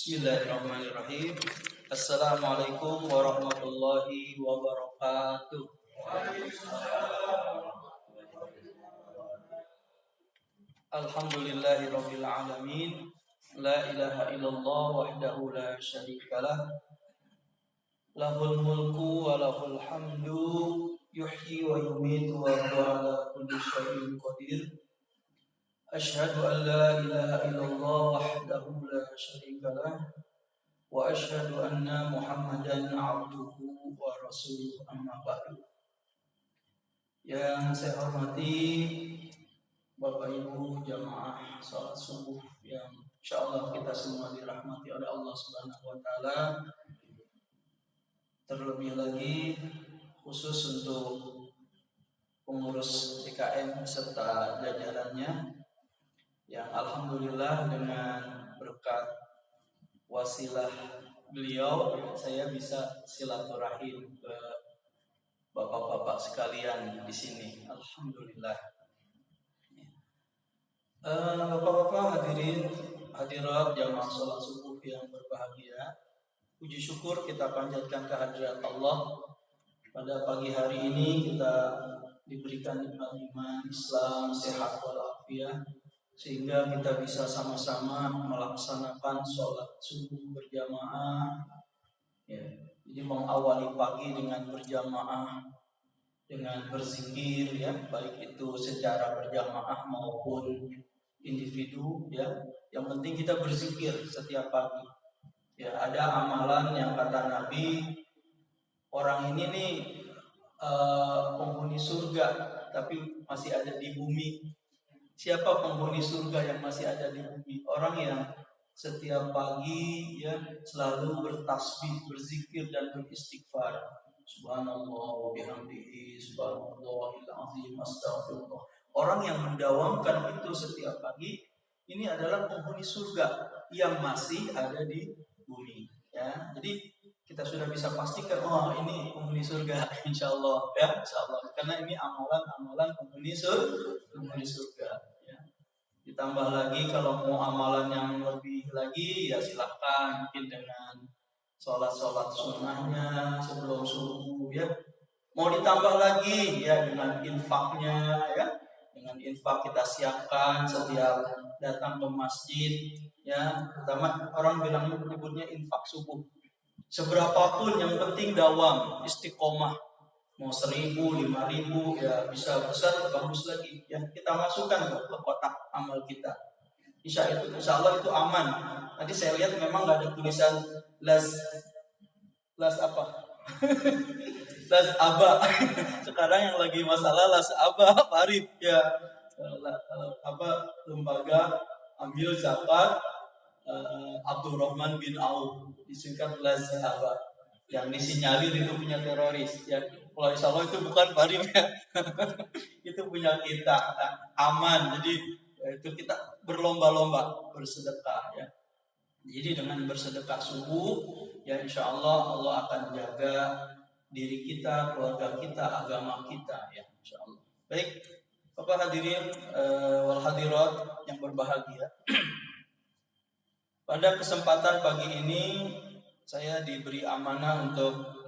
Bismillahirrahmanirrahim. Assalamualaikum warahmatullahi wabarakatuh. Alhamdulillahirabbil alamin. La ilaha illallah wahdahu la syarikalah. Lahul mulku wa lahul hamdu yuhyi wa yumiitu wa huwa ala kulli syai'in qadir. Asyhadu an la ilaha illallah wahdahu la syarikalah. Wa asyhadu anna Muhammadan abduhu wa rasuluh amma ba'du. Yang saya hormati Bapak Ibu jamaah salat subuh yang insyaallah kita semua dirahmati oleh Allah Subhanahu wa taala. Terlebih lagi khusus untuk pengurus DKM serta jajarannya yang alhamdulillah dengan berkat wasilah beliau saya bisa silaturahim ke bapak-bapak sekalian di sini. Alhamdulillah. Bapak-bapak hadirin hadirat jamaah salat subuh yang berbahagia. Puji syukur kita panjatkan kehadirat Allah. Pada pagi hari ini kita diberikan nikmat iman, Islam, sehat walafiat, sehingga kita bisa sama-sama melaksanakan sholat subuh berjamaah. Ya, jadi mengawali pagi dengan berjamaah, dengan berzikir, ya, baik itu secara berjamaah maupun individu, ya. Yang penting kita berzikir setiap pagi. Ya, ada amalan yang kata Nabi, orang ini nih penghuni surga, tapi masih ada di bumi. Siapa penghuni surga yang masih ada di bumi? Orang yang setiap pagi ya selalu bertasbih, berzikir dan beristighfar. Subhanallah wa bihamdihi, subhanallahil azim, astagfirullah. Orang yang mendawamkan itu setiap pagi, ini adalah penghuni surga yang masih ada di bumi. Ya, jadi kita sudah bisa pastikan, oh ini penghuni surga, insyaallah, ya, insyaallah. Karena ini amalan-amalan penghuni surga. Ditambah lagi kalau mau amalan yang lebih lagi ya silakan, mungkin dengan sholat sunnahnya sebelum subuh, ya. Mau ditambah lagi ya dengan infaknya, ya. Dengan infak kita siapkan setiap datang ke masjid, ya. Pertama orang bilang menyebutnya infak subuh. Seberapapun yang penting dawam, istiqomah. Mau 1.000, 5.000 ya bisa besar bagus lagi, ya kita masukkan ke kotak amal kita. Insya Allah itu aman. Tadi saya lihat memang nggak ada tulisan las apa las aba. Sekarang yang lagi masalah las aba Farid, ya lembaga ambil zakat Abdurrahman bin Auf, disingkat las aba, yang disinyalir itu punya teroris, ya. Kalau insya Allah itu bukan Farim, ya. Itu punya kita, aman. Jadi itu kita berlomba-lomba bersedekah, ya. Jadi dengan bersedekah subuh, ya insya Allah Allah akan jaga diri kita, keluarga kita, agama kita, ya insya Allah. Baik, Bapak hadirin wal hadirat yang berbahagia. Pada kesempatan pagi ini saya diberi amanah untuk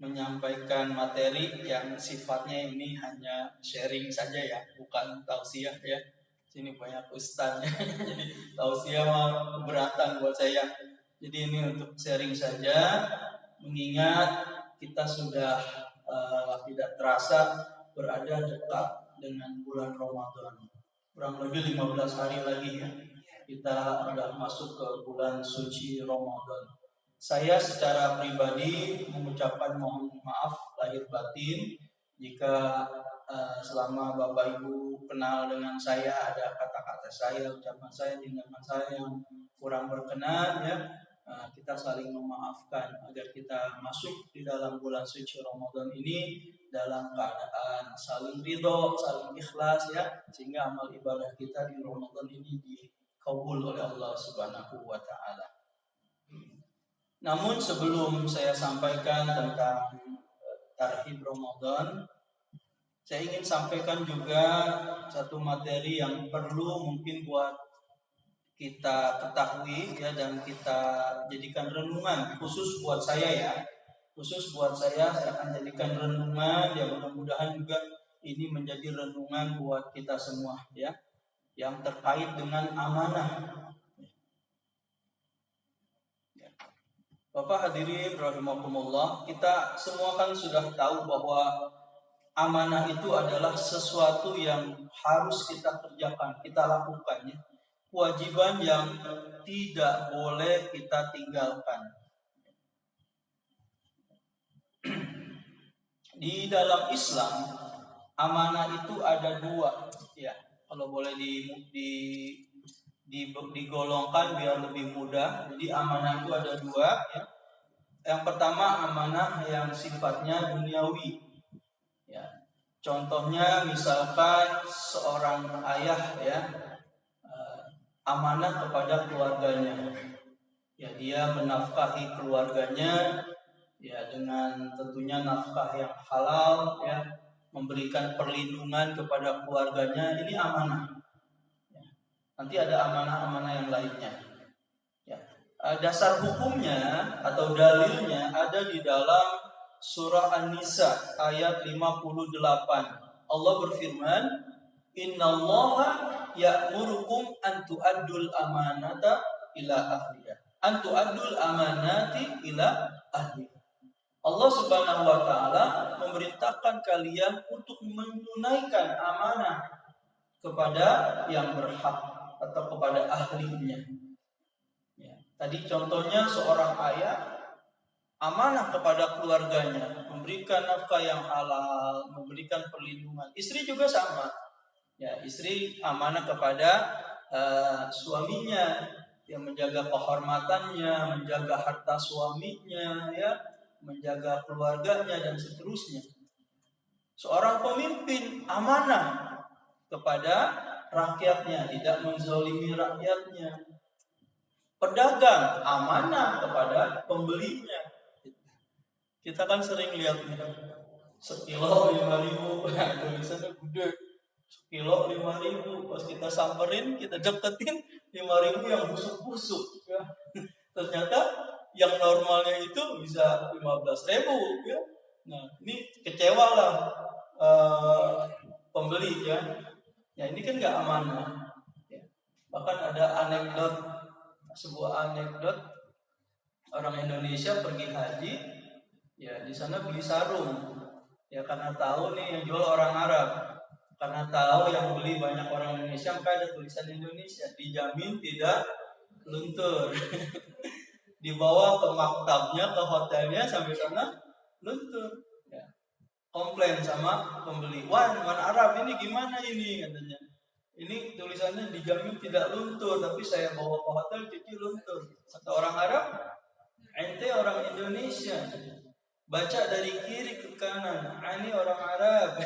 menyampaikan materi yang sifatnya ini hanya sharing saja, ya, bukan tausiah, ya. Sini banyak ustaznya, jadi tausiah mah keberatan buat saya. Jadi ini untuk sharing saja, mengingat kita sudah tidak terasa berada dekat dengan bulan Ramadan. Kurang lebih 15 hari lagi, ya. Kita sudah masuk ke bulan suci Ramadan. Saya secara pribadi mengucapkan mohon maaf lahir batin jika selama Bapak Ibu kenal dengan saya ada kata-kata saya, ucapan saya, tindakan saya yang kurang berkenan, ya. Kita saling memaafkan agar kita masuk di dalam bulan suci Ramadan ini dalam keadaan saling ridho, saling ikhlas, ya, sehingga amal ibadah kita di Ramadan ini dikabul oleh Allah Subhanahu wa taala. Namun sebelum saya sampaikan tentang tarhib Ramadan, saya ingin sampaikan juga satu materi yang perlu mungkin buat kita ketahui ya, dan kita jadikan renungan khusus buat saya saya akan jadikan renungan ya, mudah-mudahan juga ini menjadi renungan buat kita semua ya, yang terkait dengan amanah. Bapak hadirin rahimakumullah, kita semua kan sudah tahu bahwa amanah itu adalah sesuatu yang harus kita kerjakan, kita lakukan ya. Kewajiban yang tidak boleh kita tinggalkan. Di dalam Islam, amanah itu ada dua ya. Kalau boleh digolongkan biar lebih mudah. Jadi amanah itu ada dua ya. Yang pertama amanah yang sifatnya duniawi ya. Contohnya misalkan seorang ayah ya, amanah kepada keluarganya ya, dia menafkahi keluarganya ya dengan tentunya nafkah yang halal ya, memberikan perlindungan kepada keluarganya, ini amanah. Nanti ada amanah-amanah yang lainnya. Ya. Dasar hukumnya atau dalilnya ada di dalam surah An-Nisa ayat 58. Allah berfirman, Innallaha ya'murukum an tu'addul amanata ila ahliha. An tu'addul amanati ila ahliha. Allah Subhanahu wa taala memerintahkan kalian untuk menunaikan amanah kepada yang berhak atau kepada ahlinya. Ya. Tadi contohnya seorang ayah amanah kepada keluarganya, memberikan nafkah yang halal, memberikan perlindungan. Istri juga sama. Ya, istri amanah kepada suaminya, yang menjaga kehormatannya, menjaga harta suaminya, ya, menjaga keluarganya dan seterusnya. Seorang pemimpin amanah kepada rakyatnya, tidak menzalimi rakyatnya. Pedagang amanah kepada pembelinya. Kita kan sering lihat sekilo 5.000, tulisannya gede, sekilo 5.000. Pas kita samperin, kita deketin 5.000 yang busuk-busuk. Ya. Ternyata yang normalnya itu bisa 15.000. Ya. Nah, ini kecewa lah pembeli ya. Ya ini kan nggak amanah. Ya. Bahkan ada sebuah anekdot orang Indonesia pergi haji, ya di sana beli sarung, ya karena tahu nih yang jual orang Arab, karena tahu yang beli banyak orang Indonesia, maka ada tulisan Indonesia, dijamin tidak luntur. Dibawa ke maktabnya, ke hotelnya, sampai sana luntur. Ya. Komplain sama pembeli, wan Arab ini gimana ini, katanya. Ini tulisannya dijamin tidak luntur, tapi saya bawa ke hotel cuci luntur. Kata orang Arab, ente orang Indonesia, baca dari kiri ke kanan. Ini orang Arab,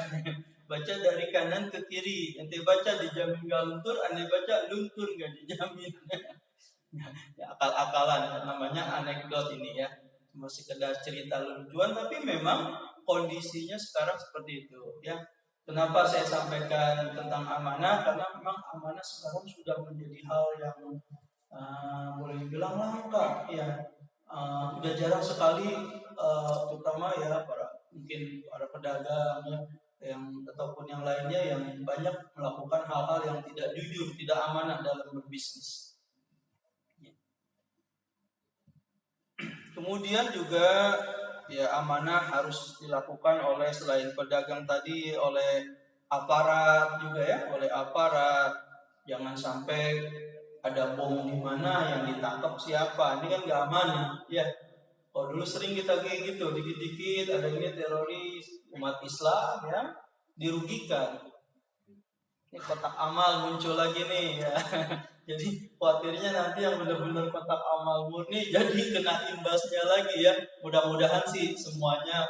baca dari kanan ke kiri. Ente baca dijamin gak luntur, ente baca luntur gak dijamin. Ya, akal-akalan, namanya anekdot ini ya, cuma sekedar cerita lucuan, tapi memang kondisinya sekarang seperti itu ya. Kenapa saya sampaikan tentang amanah? Karena memang amanah sekarang sudah menjadi hal yang boleh dibilang langka ya. Sudah jarang sekali, terutama ya mungkin para pedagang ya, yang ataupun yang lainnya yang banyak melakukan hal-hal yang tidak jujur, tidak amanah dalam berbisnis. Kemudian juga ya amanah harus dilakukan oleh selain pedagang tadi, oleh aparat juga ya, oleh aparat. Jangan sampai ada bom di mana yang ditangkap siapa, ini kan nggak amanah ya. Oh dulu sering kita kayak gitu, dikit-dikit ada ini teroris umat Islam ya, dirugikan. Ini kotak amal muncul lagi nih ya. Jadi khawatirnya nanti yang benar-benar kotak amal murni jadi kena imbasnya lagi ya. Mudah-mudahan sih semuanya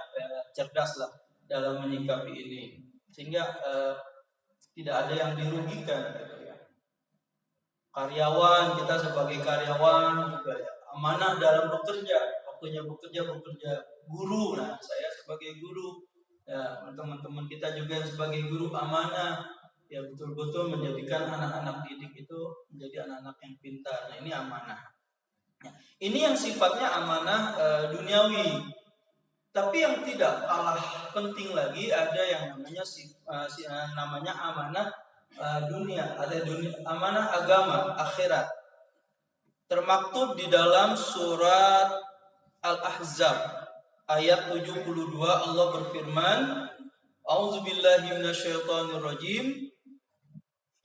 cerdas lah dalam menyikapi ini, sehingga tidak ada yang dirugikan. Karyawan, kita sebagai karyawan juga ya, amanah dalam bekerja, waktunya bekerja. Guru, nah saya sebagai guru, ya teman-teman kita juga sebagai guru amanah. Ya betul-betul menjadikan anak-anak didik itu menjadi anak-anak yang pintar. Nah, ini amanah. Ya, ini yang sifatnya amanah duniawi. Tapi yang tidak kalah penting lagi ada yang namanya amanah dunia, ada amanah agama akhirat. Termaktub di dalam surat Al-Ahzab ayat 72 Allah berfirman, A'udzubillahi minasyaitonirrajim.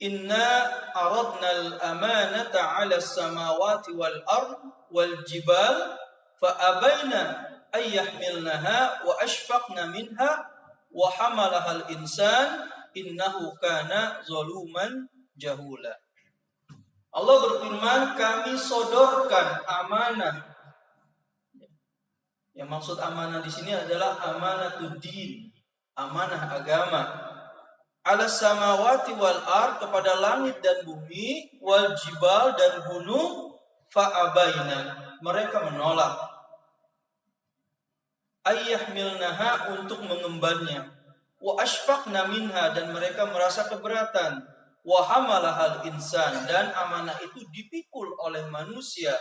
Inna aradnal amanata 'alas samawati wal ard wal jibal fa abaina ay yahmilnaha wa ashfaqna minha wa hamalahal insan innahu kana zaluman jahula. Allah berfirman, kami sodorkan amanah. Yang maksud amanah di sini adalah amanatud-din, amanah agama. Alas samawati wal ard, kepada langit dan bumi, wal jibal dan gunung, fa abaina, mereka menolak. Ayyahmilnaha, untuk mengembannya. Wa ashfaqna minha, dan mereka merasa keberatan. Wa hamalahal insan, dan amanah itu dipikul oleh manusia.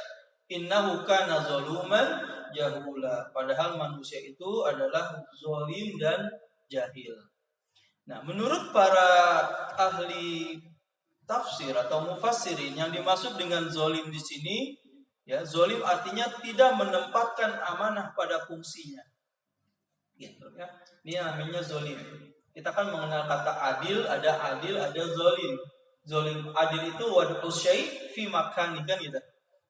Innahu kana zaluman jahula, padahal manusia itu adalah zalim dan jahil. Nah, menurut para ahli tafsir atau mufassirin, yang dimaksud dengan zalim di sini, ya, zalim artinya tidak menempatkan amanah pada fungsinya. Gitu ya. Ini namanya zalim. Kita kan mengenal kata adil, ada zalim. Zalim adil itu wad'u syai' fi makani, kan gitu.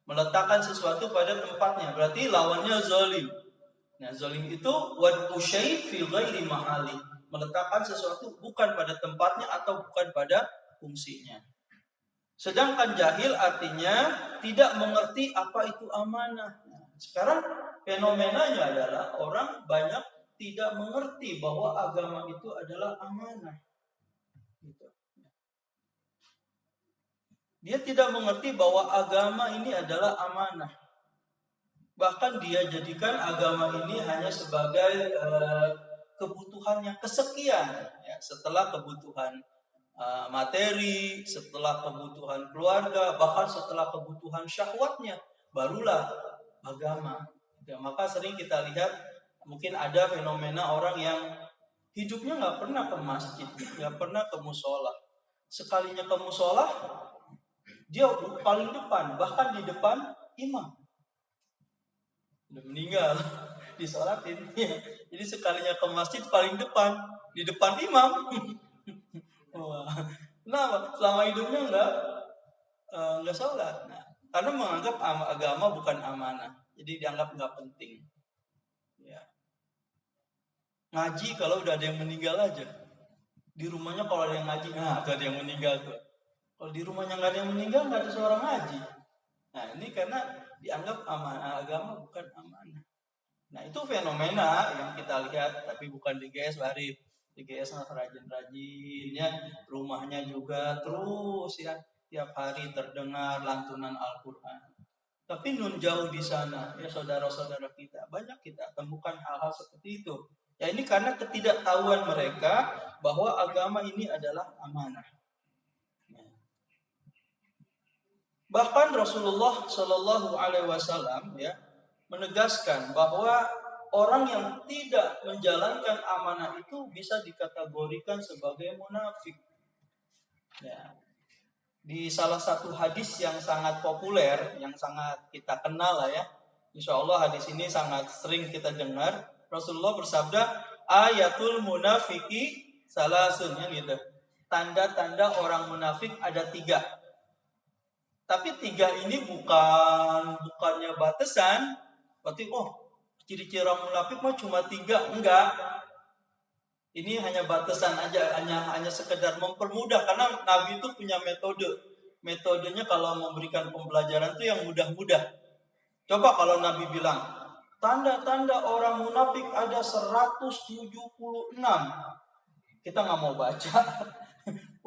Meletakkan sesuatu pada tempatnya, berarti lawannya zalim. Nah, zalim itu wad'u syai' fi ghairi mahali, meletakkan sesuatu bukan pada tempatnya atau bukan pada fungsinya. Sedangkan jahil artinya tidak mengerti apa itu amanah. Sekarang fenomenanya adalah orang banyak tidak mengerti bahwa agama itu adalah amanah. Gitu. Dia tidak mengerti bahwa agama ini adalah amanah. Bahkan dia jadikan agama ini hanya sebagai kebutuhannya kesekian, ya, setelah kebutuhan materi, setelah kebutuhan keluarga, bahkan setelah kebutuhan syahwatnya, barulah agama. Ya, maka sering kita lihat mungkin ada fenomena orang yang hidupnya nggak pernah ke masjid, nggak pernah ke musola. Sekalinya ke musola, dia paling depan, bahkan di depan imam. Udah meninggal, disolatin. Jadi sekalinya ke masjid paling depan, di depan imam. Wah, kenapa? Selama hidupnya enggak sholat. Nah, karena menganggap agama bukan amanah, jadi dianggap enggak penting. Ya. Ngaji kalau udah ada yang meninggal aja. Di rumahnya kalau ada yang ngaji, nah ada yang meninggal tuh. Kalau di rumahnya nggak ada yang meninggal, nggak ada seorang ngaji. Nah, ini karena dianggap amanah, agama bukan amanah. Nah, itu fenomena yang kita lihat, tapi bukan di GS Arif. Di GS rajin-rajin ya, rumahnya juga terus ya, tiap hari terdengar lantunan Al-Qur'an. Tapi nun jauh di sana ya, saudara-saudara kita, banyak kita temukan hal-hal seperti itu. Ya, ini karena ketidaktahuan mereka bahwa agama ini adalah amanah. Bahkan Rasulullah Shallallahu Alaihi Wasallam ya menegaskan bahwa orang yang tidak menjalankan amanah itu bisa dikategorikan sebagai munafik. Ya. Di salah satu hadis yang sangat populer, yang sangat kita kenal lah ya, insya Allah hadis ini sangat sering kita dengar. Rasulullah bersabda, ayatul munafiki salasun, ya gitu. Tanda-tanda orang munafik ada 3. Tapi 3 ini bukannya batasan. Berarti ciri-ciri orang munafik mah cuma 3, enggak. Ini hanya batasan aja, hanya sekedar mempermudah, karena Nabi itu punya metode. Metodenya kalau memberikan pembelajaran itu yang mudah-mudah. Coba kalau Nabi bilang, tanda-tanda orang munafik ada 176. Kita nggak mau baca.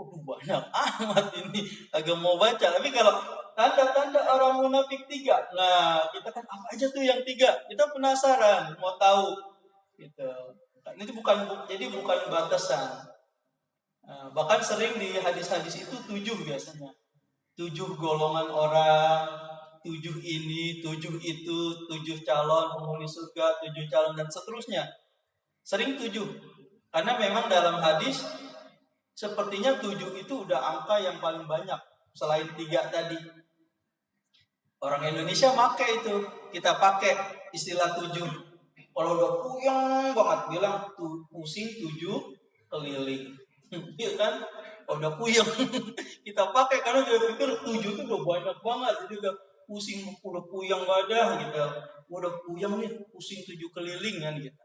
Banyak amat ini, agak mau baca. Tapi kalau tanda-tanda orang munafik 3, nah kita kan apa aja tuh yang 3? Kita penasaran, mau tahu. Gitu. Ini bukan batasan. Bahkan sering di hadis-hadis itu 7 biasanya. 7 golongan orang, 7 ini, 7 itu, 7 calon penghuni surga, 7 calon dan seterusnya. Sering 7. Karena memang dalam hadis sepertinya 7 itu udah angka yang paling banyak selain 3 tadi. Orang Indonesia pakai itu, kita pakai istilah 7. Kalau udah puyeng banget bilang pusing 7 keliling. Iya kan? Udah puyeng. Kita pakai karena dia pikir 7 itu udah banyak banget. Jadi udah pusing, udah puyeng badah gitu. Udah puyeng nih, pusing 7 keliling kan gitu.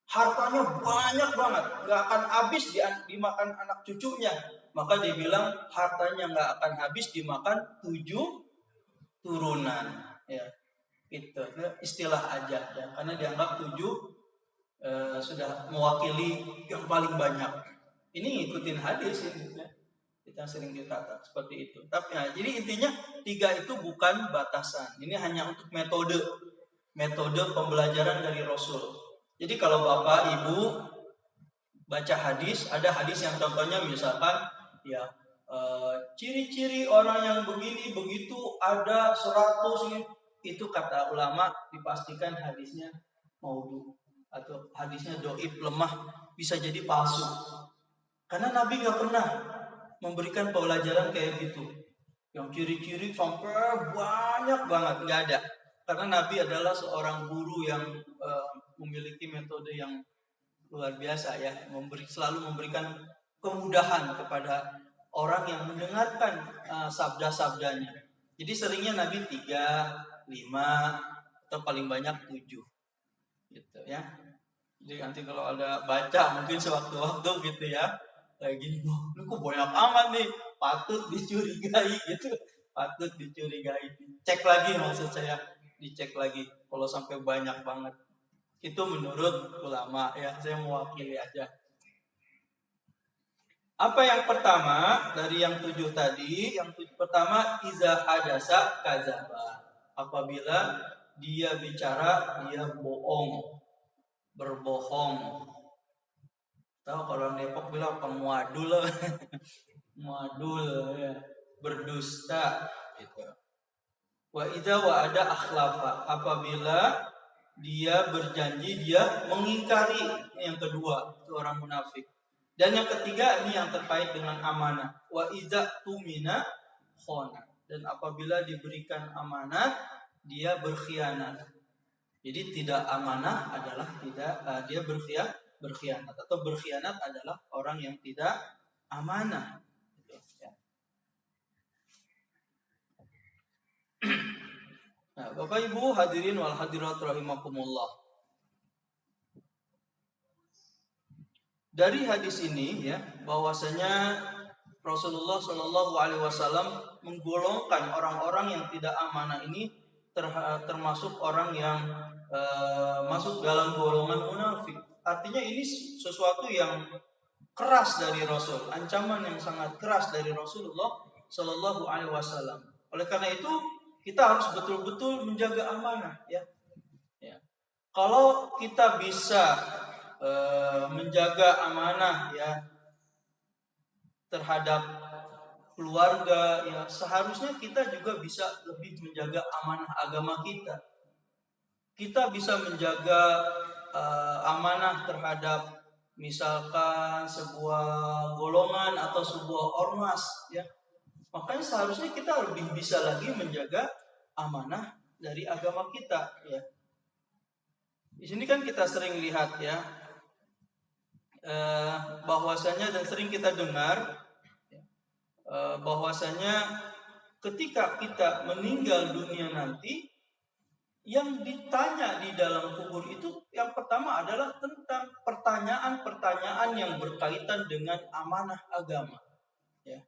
Hartanya banyak banget, nggak akan habis dimakan anak cucunya. Maka dia bilang hartanya nggak akan habis dimakan 7 turunan. Ya, itu istilah aja ya. Karena dianggap 7 sudah mewakili yang paling banyak. Ini ngikutin hadis ini. Ya. Kita sering dikata seperti itu. Tapi ya, jadi intinya 3 itu bukan batasan. Ini hanya untuk metode pembelajaran dari Rasul. Jadi kalau Bapak Ibu baca hadis, ada hadis yang contohnya misalkan ya ciri-ciri orang yang begini begitu ada 100 itu kata ulama dipastikan hadisnya maudhu atau hadisnya doib, lemah, bisa jadi palsu. Karena Nabi nggak pernah memberikan pelajaran kayak gitu. Yang ciri-ciri sampai banyak banget, nggak ada. Karena Nabi adalah seorang guru yang memiliki metode yang luar biasa ya, selalu memberikan kemudahan kepada orang yang mendengarkan sabda-sabdanya. Jadi seringnya Nabi 3, 5 atau paling banyak 7 gitu ya. Jadi nanti kalau ada baca mungkin sewaktu-waktu gitu ya, kayak gini, lu kok banyak amat nih, patut dicurigai gitu, patut dicurigai. Cek lagi, maksud saya dicek lagi kalau sampai banyak banget. Itu menurut ulama ya, saya mewakili aja. Apa yang pertama dari yang 7 tadi? Yang pertama, iza hadasa kadzaba. Apabila dia bicara, dia bohong, berbohong. Tahu kalau orang Depok bilang pemuadul, muadul ya, berdusta gitu. Wa idza wa'ada akhlafa. Apabila dia berjanji, dia mengingkari. Ini yang kedua, itu orang munafik. Dan yang ketiga, ini yang terkait dengan amanah. Wa idza tumina khana. Dan apabila diberikan amanat, dia berkhianat. Jadi tidak amanah adalah dia berkhianat, atau berkhianat adalah orang yang tidak amanah. Nah, Bapak Ibu hadirin wal hadirat rahimakumullah. Dari hadis ini ya, bahwasanya Rasulullah Shallallahu Alaihi Wasallam menggolongkan orang-orang yang tidak amanah ini termasuk orang yang masuk dalam golongan munafik. Artinya ini sesuatu yang keras dari Rasul, ancaman yang sangat keras dari Rasulullah Shallallahu Alaihi Wasallam. Oleh karena itu kita harus betul-betul menjaga amanah ya. Kalau kita bisa menjaga amanah ya terhadap keluarga ya, seharusnya kita juga bisa lebih menjaga amanah agama kita. Kita bisa menjaga amanah terhadap misalkan sebuah golongan atau sebuah ormas ya. Makanya seharusnya kita lebih bisa lagi menjaga amanah dari agama kita ya. Di sini kan kita sering lihat ya, bahwasanya dan sering kita dengar bahwasanya ketika kita meninggal dunia nanti, yang ditanya di dalam kubur itu yang pertama adalah tentang pertanyaan-pertanyaan yang berkaitan dengan amanah agama ya.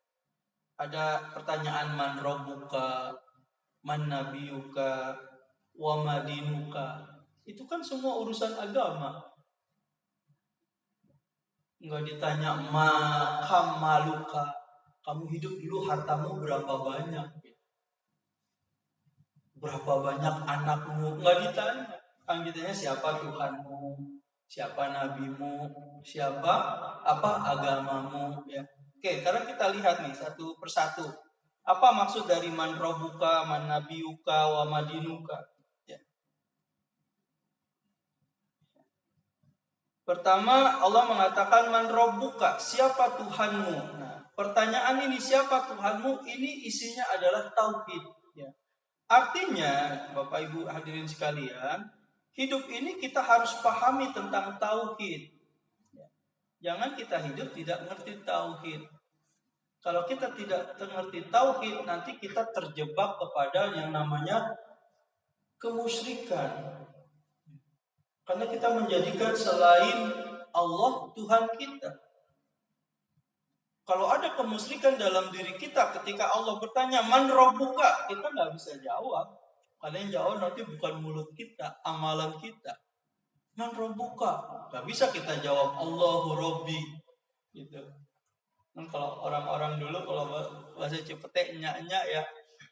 Ada pertanyaan man rabbuka, man nabiyuka, wa madinuka. Itu kan semua urusan agama. Enggak ditanya ma kamaluka, kamu hidup dulu hartamu berapa banyak? Berapa banyak anakmu? Enggak ditanya. Kan ditanya siapa Tuhanmu, siapa nabimu, siapa apa agamamu ya. Oke, sekarang kita lihat nih satu persatu. Apa maksud dari man robuka, man nabiyuka, wa madinuka? Ya. Pertama Allah mengatakan man robuka, siapa Tuhanmu? Nah, pertanyaan ini siapa Tuhanmu? Ini isinya adalah tauhid. Ya. Artinya, Bapak Ibu hadirin sekalian, hidup ini kita harus pahami tentang tauhid. Ya. Jangan kita hidup tidak mengerti tauhid. Kalau kita tidak mengerti tauhid, nanti kita terjebak kepada yang namanya kemusyrikan. Karena kita menjadikan selain Allah Tuhan kita. Kalau ada kemusyrikan dalam diri kita ketika Allah bertanya, man rabbuka, kita nggak bisa jawab. Karena yang jawab nanti bukan mulut kita, amalan kita. Man rabbuka, nggak bisa kita jawab Allahu Rabbi. Gitu. Kan kalau orang-orang dulu kalau bahasa Cipete nyak-nyak ya,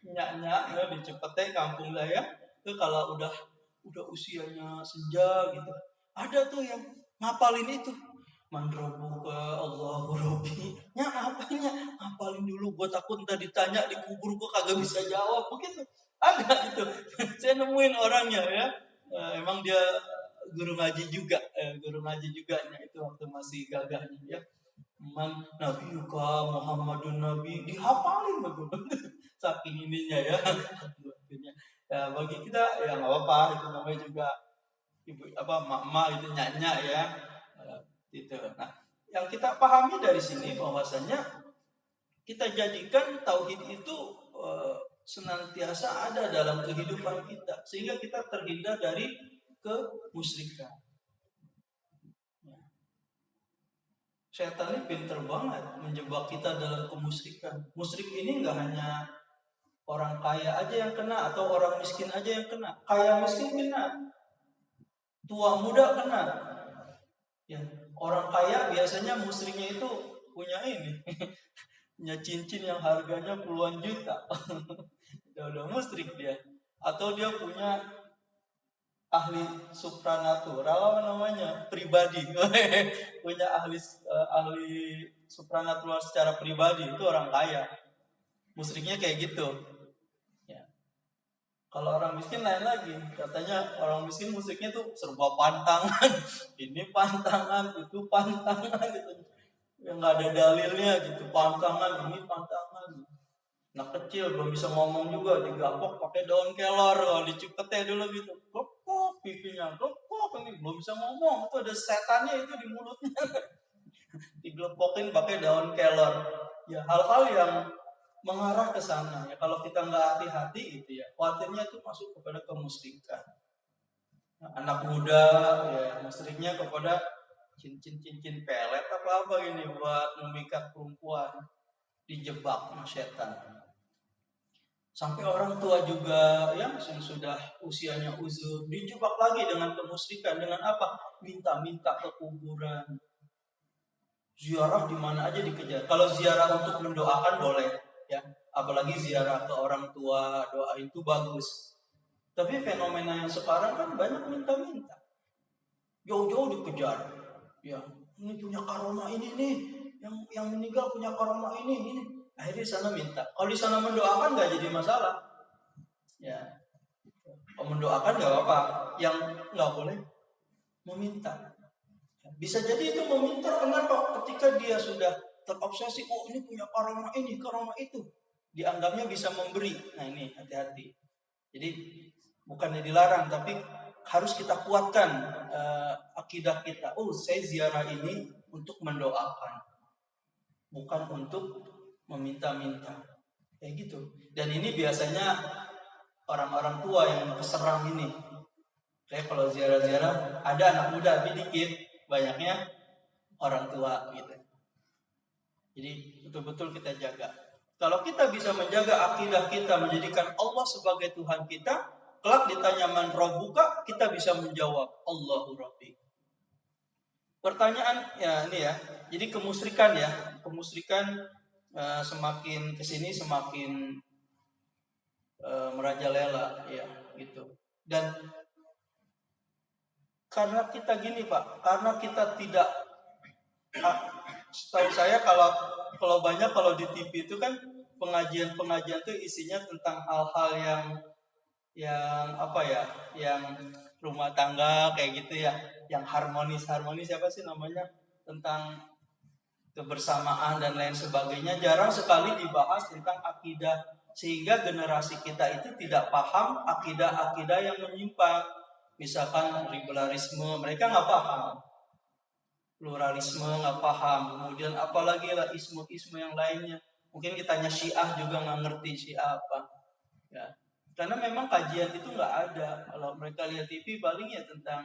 nyak-nyak ya di Cipete kampung saya itu kalau udah usianya senja gitu, ada tuh yang ngapalin itu man rabbuka Allahu Rabbi. Nyak apanya? Ngapalin dulu, gue takut ntar ditanya di kubur gue kagak bisa jawab begitu. Ada itu. Saya nemuin orangnya ya. Emang dia guru ngaji juga, itu waktu masih gagahnya ya. Man nabiyuka Muhammadun Nabi dihafalin begitu. Saking ininya ya. Ya bagi kita ya nggak apa-apa, itu namanya juga ibu apa mak-mak itu nyanyi ya. Gitu. Nah, yang kita pahami dari sini bahwasanya kita jadikan tauhid itu senantiasa ada dalam kehidupan kita sehingga kita terhindar dari kemusyrikan. Setan ini pinter banget menjebak kita dalam kemusyrikan. Musyrik ini nggak hanya orang kaya aja yang kena atau orang miskin aja yang kena. Kaya miskin kena, tua muda kena. Ya, orang kaya biasanya musyriknya itu punya ini, punya cincin yang harganya puluhan juta. udah musyrik dia. Atau dia punya ahli supranatural apa namanya pribadi punya ahli supranatural secara pribadi, itu orang kaya, musyriknya kayak gitu ya. Kalau orang miskin lain lagi, katanya orang miskin musyriknya tuh serba pantangan ini pantangan itu pantangan gitu yang nggak ada dalilnya gitu, pantangan ini pantangan. Nah kecil belum bisa ngomong juga digapok pakai daun kelor, kalau dicipete dulu gitu gepok pipinya, gepok ini belum bisa ngomong, itu ada setannya itu di mulutnya diglepokin pakai daun kelor. Ya hal-hal yang mengarah ke sana ya, kalau kita nggak hati-hati gitu ya, khawatirnya itu masuk kepada kemusyrikan. Nah, anak muda ya musyriknya kepada cincin-cincin pelet apa ini buat memikat perempuan, dijebak sama setan. Sampai orang tua juga yang sudah usianya uzur dijebak lagi dengan kemusyrikan. Dengan apa? Minta-minta ke kuburan. Ziarah di mana aja dikejar. Kalau ziarah untuk mendoakan boleh, ya. Apalagi ziarah ke orang tua, doa itu bagus. Tapi fenomena yang sekarang kan banyak minta-minta. Jauh-jauh dikejar. Ya, ini punya karomah ini nih. Yang meninggal punya karomah ini. Akhirnya di sana minta. Kalau di sana mendoakan nggak jadi masalah. Ya, kalau mendoakan nggak apa-apa. Yang nggak boleh meminta. Bisa jadi itu meminta kenapa? Ketika dia sudah terobsesi, oh ini punya karomah ini, karomah itu, dianggapnya bisa memberi. Nah ini hati-hati. Jadi bukannya dilarang, tapi harus kita kuatkan akidah kita. Oh saya ziarah ini untuk mendoakan, bukan untuk meminta-minta, kayak gitu. Dan ini biasanya orang-orang tua yang keserang ini. Kayak kalau ziarah-ziarah ada anak muda tapi dikit, banyaknya orang tua gitu. Jadi betul-betul kita jaga. Kalau kita bisa menjaga akidah kita, menjadikan Allah sebagai Tuhan kita, kelak ditanya man rabbuka, kita bisa menjawab Allahu Rabbi. Pertanyaan ya ini ya. Jadi kemusyrikan ya, semakin kesini semakin merajalela ya gitu. Dan Karena kita gini Pak, karena kita tidak, setahu saya kalau banyak kalau di TV itu kan pengajian-pengajian itu isinya tentang hal-hal yang apa ya, yang rumah tangga kayak gitu ya, yang harmonis apa sih namanya, tentang kebersamaan dan lain sebagainya. Jarang sekali dibahas tentang akidah, sehingga generasi kita itu tidak paham akidah-akidah yang menyimpang. Misalkan liberalisme, mereka nggak paham. Pluralisme nggak paham. Kemudian apalagi lah isme-isme yang lainnya. Mungkin kitanya Syiah juga nggak ngerti Syiah apa. Ya. Karena memang kajian itu nggak ada. Kalau mereka lihat TV paling ya tentang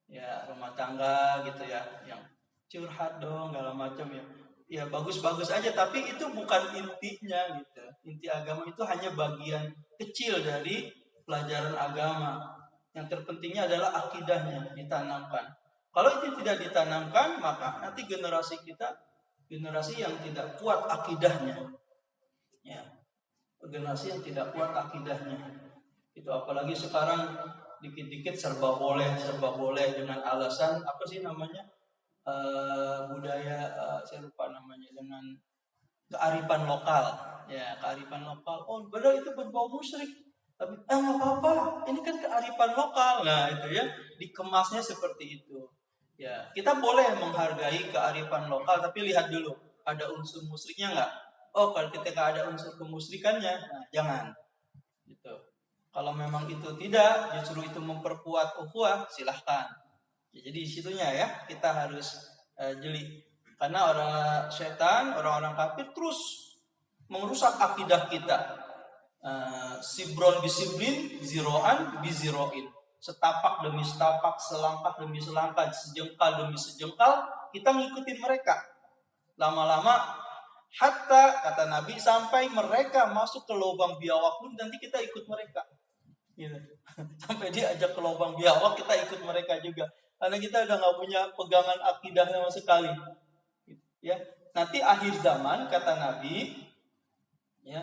ya rumah tangga gitu ya, yang curhat dong segala macam ya. Ya bagus-bagus aja, tapi itu bukan intinya gitu. Inti agama itu hanya bagian kecil dari pelajaran agama. Yang terpentingnya adalah akidahnya ditanamkan. Kalau itu tidak ditanamkan, maka nanti generasi kita generasi yang tidak kuat akidahnya. Ya, generasi yang tidak kuat akidahnya. Itu apalagi sekarang dikit-dikit serba boleh dengan alasan apa sih namanya, budaya, saya lupa namanya, dengan kearifan lokal. Ya, kearifan lokal. Oh, padahal itu berbau musyrik. Tapi nggak apa-apa, ini kan kearifan lokal. Nah, itu ya, dikemasnya seperti itu. Ya, kita boleh menghargai kearifan lokal, tapi lihat dulu ada unsur musyriknya nggak? Oh, kalau ketika ada unsur kemusyrikannya, nah, jangan. Gitu. Kalau memang itu tidak, justru itu memperkuat ukhuwah, silahkan. Ya, jadi disitunya ya kita harus jeli. Karena orang-orang kafir terus merusak akidah kita. Sibron bisiblin, ziroan biziroin. Setapak demi setapak, selangkah demi selangkah, sejengkal demi sejengkal, kita ngikutin mereka. Lama-lama hatta kata Nabi sampai mereka masuk ke lubang biawak pun nanti kita ikut mereka. Gitu. Sampai dia ajak ke lubang biawak kita ikut mereka juga. Karena kita udah nggak punya pegangan akidah sama sekali. Ya, nanti akhir zaman kata Nabi, ya,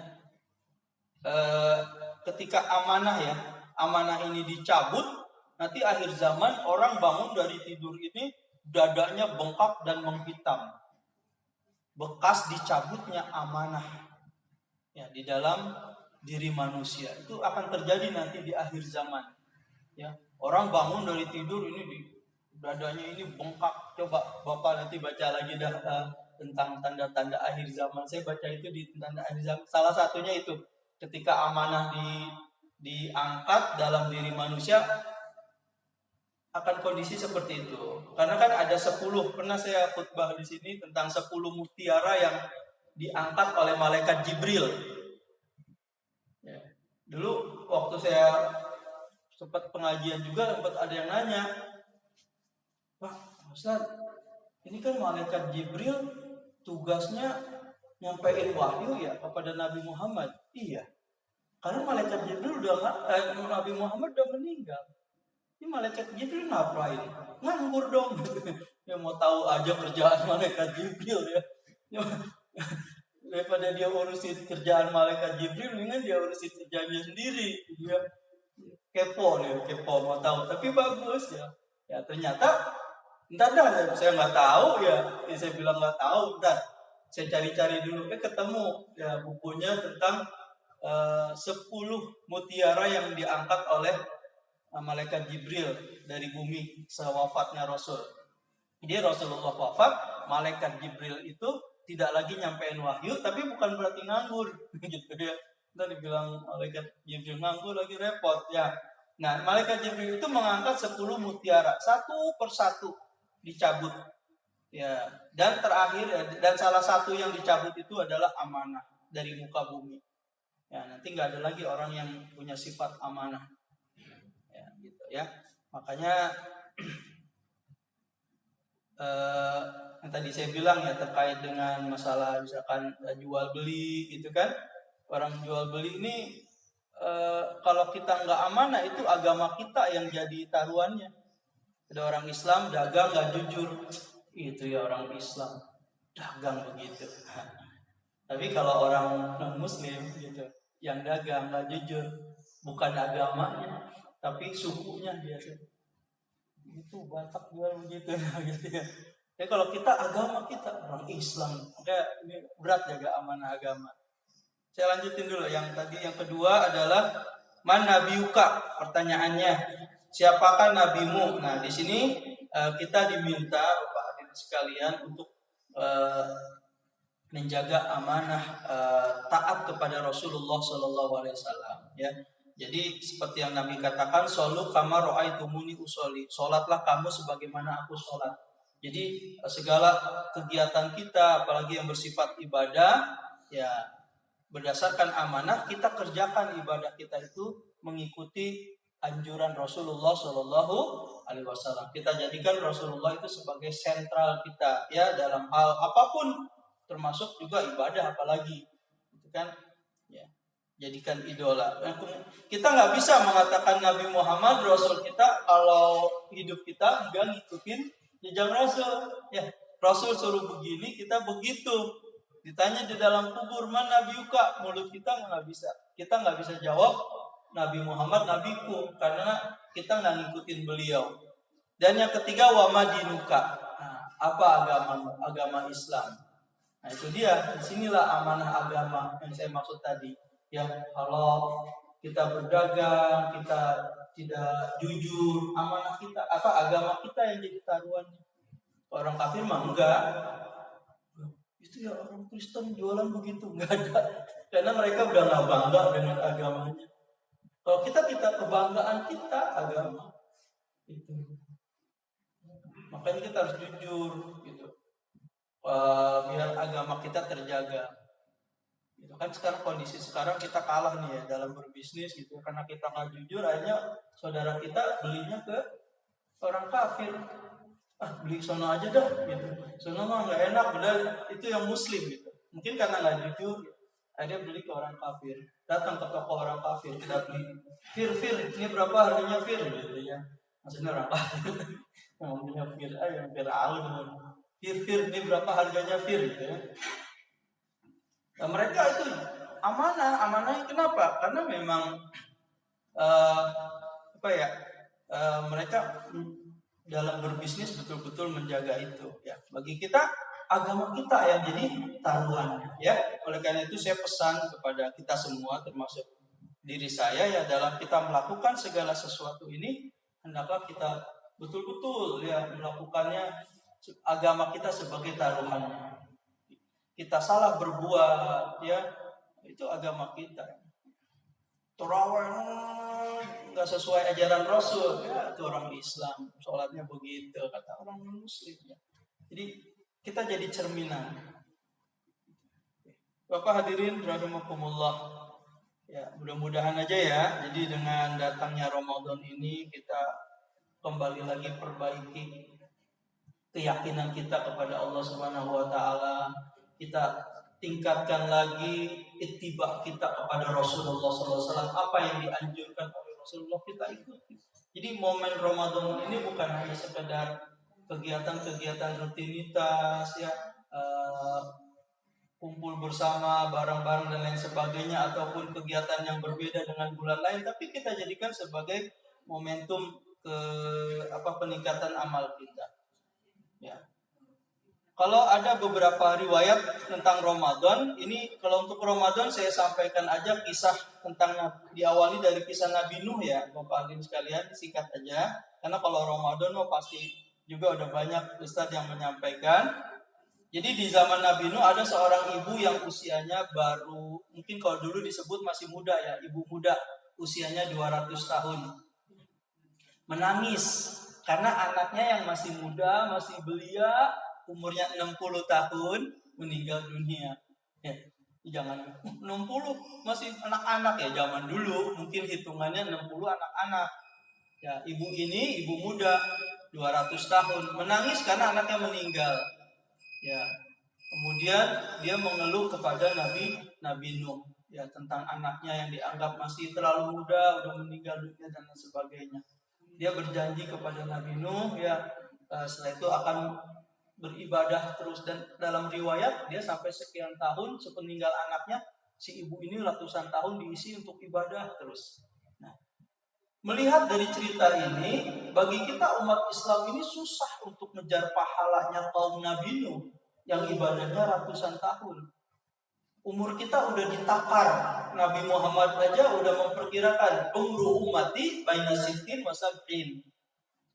ketika amanah ini dicabut, nanti akhir zaman orang bangun dari tidur ini dadanya bengkak dan menghitam, bekas dicabutnya amanah ya di dalam diri manusia. Itu akan terjadi nanti di akhir zaman. Ya, orang bangun dari tidur ini di dadanya ini bengkak. Coba Bapak nanti baca lagi dah tentang tanda-tanda akhir zaman. Saya baca itu di tanda akhir zaman. Salah satunya itu ketika amanah diangkat dalam diri manusia akan kondisi seperti itu. Karena kan ada 10, pernah saya khutbah di sini tentang 10 mutiara yang diangkat oleh malaikat Jibril. Ya. Dulu waktu saya sempat pengajian juga sempat ada yang nanya, Pak Ustaz, ini kan malaikat Jibril tugasnya nyampein wahyu ya kepada Nabi Muhammad. Iya. Karena malaikat Jibril Nabi Muhammad udah meninggal. Ini malaikat Jibril ngapain? Nganggur dong. Ya mau tahu aja kerjaan malaikat Jibril ya. Daripada dia urusin kerjaan malaikat Jibril, mendingan dia urusin kerjaannya sendiri. Dia kepo mau tahu. Tapi bagus ya. Ya ternyata, entar dah saya nggak tahu ya. Saya bilang nggak tahu. Entar saya cari-cari dulu. Ketemu ya bukunya tentang 10 mutiara yang diangkat oleh malaikat Jibril dari bumi sewafatnya Rasul. Jadi Rasulullah wafat, malaikat Jibril itu tidak lagi nyampein wahyu, tapi bukan berarti nganggur, gitu ya. Kita dibilang malaikat Jibril nganggur lagi repot ya. Nah, malaikat Jibril itu mengangkat 10 mutiara, satu persatu dicabut. Ya, dan terakhir dan salah satu yang dicabut itu adalah amanah dari muka bumi. Ya, nanti nggak ada lagi orang yang punya sifat amanah. Ya, gitu ya. Makanya yang tadi saya bilang ya terkait dengan masalah misalkan jual beli gitu kan. Orang jual beli ini kalau kita nggak amanah itu agama kita yang jadi taruhannya. Ada orang Islam dagang nggak jujur, itu ya orang Islam dagang begitu. Tapi kalau orang non Muslim gitu, yang dagang nggak jujur, bukan agamanya, tapi sukunya biasa. itu Batak jual begitu gitu ya. Ya kalau kita agama kita orang Islam, ya ini berat jaga amanah agama. Saya lanjutin dulu yang tadi. Yang kedua adalah man nabiyuka, pertanyaannya siapakah nabimu. Nah di sini kita diminta Bapak hadirin sekalian untuk menjaga amanah taat kepada Rasulullah Shallallahu Alaihi Wasallam ya. Jadi seperti yang Nabi katakan, solu kama ro'aitumuni usolli, sholatlah kamu sebagaimana aku sholat. Jadi segala kegiatan kita, apalagi yang bersifat ibadah, ya berdasarkan amanah kita kerjakan ibadah kita itu mengikuti anjuran Rasulullah Shallallahu Alaihi Wasallam. Kita jadikan Rasulullah itu sebagai sentral kita ya dalam hal apapun, termasuk juga ibadah apalagi, itu kan ya. Jadikan idola. Kita nggak bisa mengatakan Nabi Muhammad Rasul kita kalau hidup kita nggak ngikutin jejak Rasul. Ya, Rasul suruh begini, kita begitu. Ditanya di dalam kubur, mana nabiuka? Mulut kita nggak bisa. Kita nggak bisa jawab Nabi Muhammad nabiku karena kita nggak ngikutin beliau. Dan yang ketiga, wa madinuka. Nah, apa agama Islam? Nah itu dia. Disinilah amanah agama yang saya maksud tadi. Ya, kalau kita berdagang, kita tidak jujur, amanah kita, agama kita yang jadi taruhannya. Orang kafir mah enggak. Itu ya orang Kristen jualan begitu, enggak ada. Karena mereka udah nggak bangga dengan agamanya. Kalau kita kebanggaan kita agama itu. Makanya kita harus jujur gitu. Biar agama kita terjaga. Gitu kan sekarang kondisi sekarang kita kalah nih ya dalam berbisnis gitu, karena kita nggak jujur akhirnya saudara kita belinya ke orang kafir. Beli sono aja dah gitu, sono mah nggak enak, padahal itu yang muslim gitu. Mungkin karena nggak jujur akhirnya beli ke orang kafir. Datang ke toko orang kafir, kita beli fir ini berapa harganya fir gitu ya, maksudnya orang kafir ngomongnya fir yang fir ini berapa harganya fir gitu ya. Nah, mereka itu amanahnya kenapa? Karena memang mereka dalam berbisnis betul-betul menjaga itu ya. Bagi kita agama kita yang jadi taruhannya ya. Oleh karena itu saya pesan kepada kita semua termasuk diri saya ya, dalam kita melakukan segala sesuatu ini hendaklah kita betul-betul ya melakukannya agama kita sebagai taruhannya. Kita salah berbuat ya, itu agama kita. Tarawih nggak sesuai ajaran Rasul ya, itu orang Islam sholatnya begitu kata orang Muslim ya. Jadi kita jadi cerminan. Bapak hadirin rahimakumullah ya, mudah-mudahan aja ya. Jadi dengan datangnya Ramadan ini kita kembali lagi perbaiki keyakinan kita kepada Allah Subhanahu wa taala. Kita tingkatkan lagi ittiba kita kepada Rasulullah SAW. Apa yang dianjurkan oleh Rasulullah kita ikuti. Jadi momen Ramadan ini bukan hanya sekedar kegiatan-kegiatan rutinitas ya, kumpul bersama bareng-bareng dan lain sebagainya, ataupun kegiatan yang berbeda dengan bulan lain, tapi kita jadikan sebagai momentum peningkatan amal kita. Ya. Kalau ada beberapa riwayat tentang Ramadan, ini kalau untuk Ramadan saya sampaikan aja kisah tentang, diawali dari kisah Nabi Nuh ya, Bapak hadirin sekalian, singkat aja. Karena kalau Ramadan pasti juga udah banyak ustadz yang menyampaikan. Jadi di zaman Nabi Nuh ada seorang ibu yang usianya baru, mungkin kalau dulu disebut masih muda ya, ibu muda, usianya 200 tahun. Menangis karena anaknya yang masih muda, masih belia, umurnya 60 tahun meninggal dunia. Ya, jangan 60 masih anak-anak ya, zaman dulu mungkin hitungannya 60 anak-anak. Ya, ibu ini ibu muda 200 tahun menangis karena anaknya meninggal. Ya. Kemudian dia mengeluh kepada Nabi Nuh ya tentang anaknya yang dianggap masih terlalu muda, udah meninggal dunia dan lain sebagainya. Dia berjanji kepada Nabi Nuh ya setelah itu akan beribadah terus, dan dalam riwayat dia sampai sekian tahun sepeninggal anaknya si ibu ini ratusan tahun diisi untuk ibadah terus. Nah, Melihat dari cerita ini, bagi kita umat Islam ini susah untuk ngejar pahalanya kaum Nabi Nuh yang ibadahnya ratusan tahun. Umur kita udah ditakar. Nabi Muhammad aja udah memperkirakan umru ummati baina sittin wa sab'in.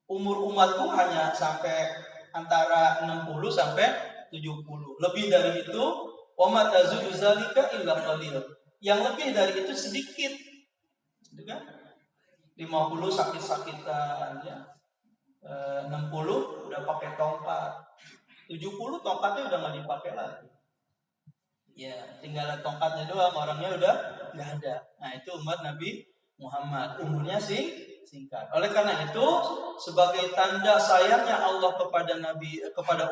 Umur umatku hanya sampai antara 60 sampai 70. Lebih dari itu, wa ma tazudu zalika illa qalil. Yang lebih dari itu sedikit. Gitu kan? 50 sakit-sakitan ya. 60 udah pakai tongkat. 70 tongkatnya udah nggak dipakai lagi. Ya, tinggal tongkatnya doang, orangnya udah nggak ada. Nah, itu umat Nabi Muhammad. Umurnya singkat. Oleh karena itu, sebagai tanda sayangnya Allah kepada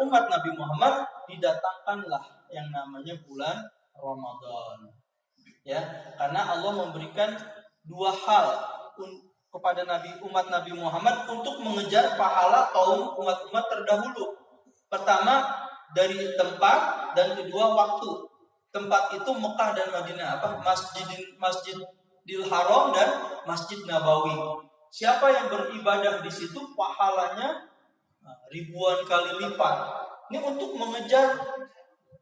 umat Nabi Muhammad, didatangkanlah yang namanya bulan Ramadan. Ya, karena Allah memberikan dua hal kepada umat Nabi Muhammad untuk mengejar pahala kaum umat-umat terdahulu. Pertama, dari tempat, dan kedua waktu. Tempat itu Mekah dan Madinah, Masjidil Haram dan Masjid Nabawi. Siapa yang beribadah di situ pahalanya ribuan kali lipat. Ini untuk mengejar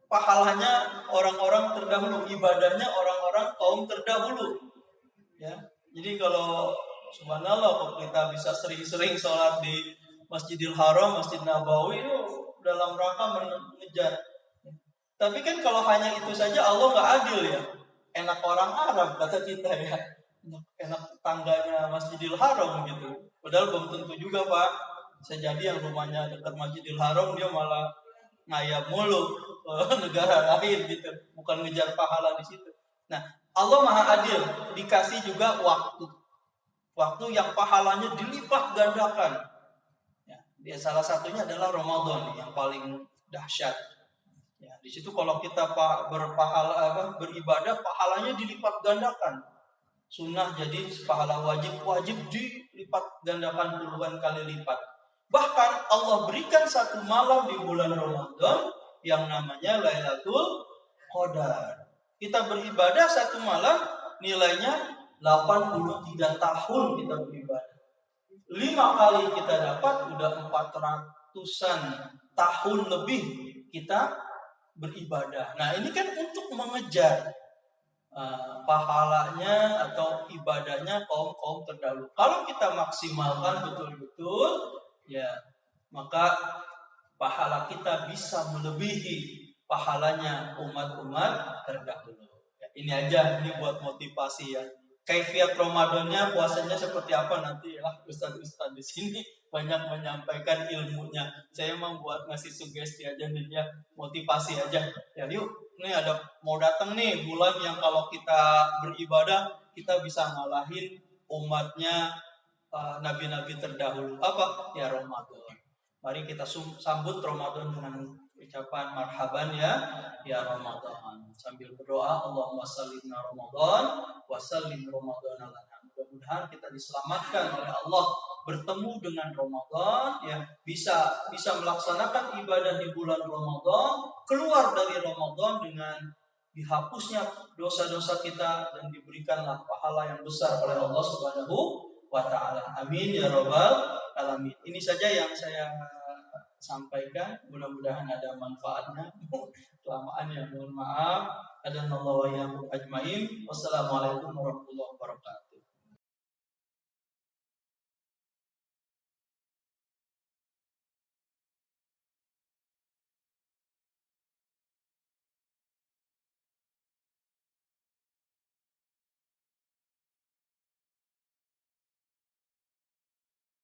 pahalanya orang-orang terdahulu, ibadahnya orang-orang kaum terdahulu. Ya. Jadi kalau subhanallah kalau kita bisa sering-sering sholat di Masjidil Haram, Masjid Nabawi itu dalam rangka mengejar. Tapi kan kalau hanya itu saja Allah nggak adil ya. Enak orang Arab kata kita ya. Enak tangganya Masjidil Haram gitu. Padahal belum tentu juga Pak. Bisa jadi yang rumahnya dekat Masjidil Haram dia malah ngayap mulu negara lain gitu. Bukan ngejar pahala di situ. Nah, Allah Maha Adil, dikasih juga waktu. Waktu yang pahalanya dilipat gandakan. Ya, salah satunya adalah Ramadan yang paling dahsyat. Ya, di situ kalau kita beribadah pahalanya dilipat gandakan. Sunnah jadi pahala wajib dilipat gandakan puluhan kali lipat. Bahkan Allah berikan satu malam di bulan Ramadan yang namanya Lailatul Qadar. Kita beribadah satu malam nilainya 83 tahun kita beribadah. 5 kali kita dapat udah 400-an tahun lebih kita beribadah. Nah, ini kan untuk mengejar pahalanya atau ibadahnya kaum terdahulu. Kalau kita maksimalkan betul-betul, ya maka pahala kita bisa melebihi pahalanya umat-umat terdahulu. Ya, ini aja, ini buat motivasi ya. Kaifiat Ramadannya, puasanya seperti apa nanti ya Ustaz-ustaz di sini banyak menyampaikan ilmunya. Saya emang buat ngasih sugesti aja nih ya, motivasi aja. Ya yuk, nih ada mau datang nih bulan yang kalau kita beribadah kita bisa ngalahin umatnya nabi-nabi terdahulu. Apa? Ya Ramadan. Mari kita sambut Ramadan dengan ucapan marhaban ya Ramadan. Sambil berdoa, Allahumma sallimna Ramadan wa sallim Ramadan lana. Mudah-mudahan kita diselamatkan oleh Allah bertemu dengan Ramadan, ya bisa melaksanakan ibadah di bulan Ramadan, keluar dari Ramadan dengan dihapusnya dosa-dosa kita dan diberikanlah pahala yang besar oleh Allah Subhanahu wa taala. Amin ya rabbal alamin. Ini saja yang saya sampaikan, mudah-mudahan ada manfaatnya. Kelamaan ya, mohon maaf. Adanallahu wa iyyakum ajmain. Wassalamualaikum warahmatullahi wabarakatuh.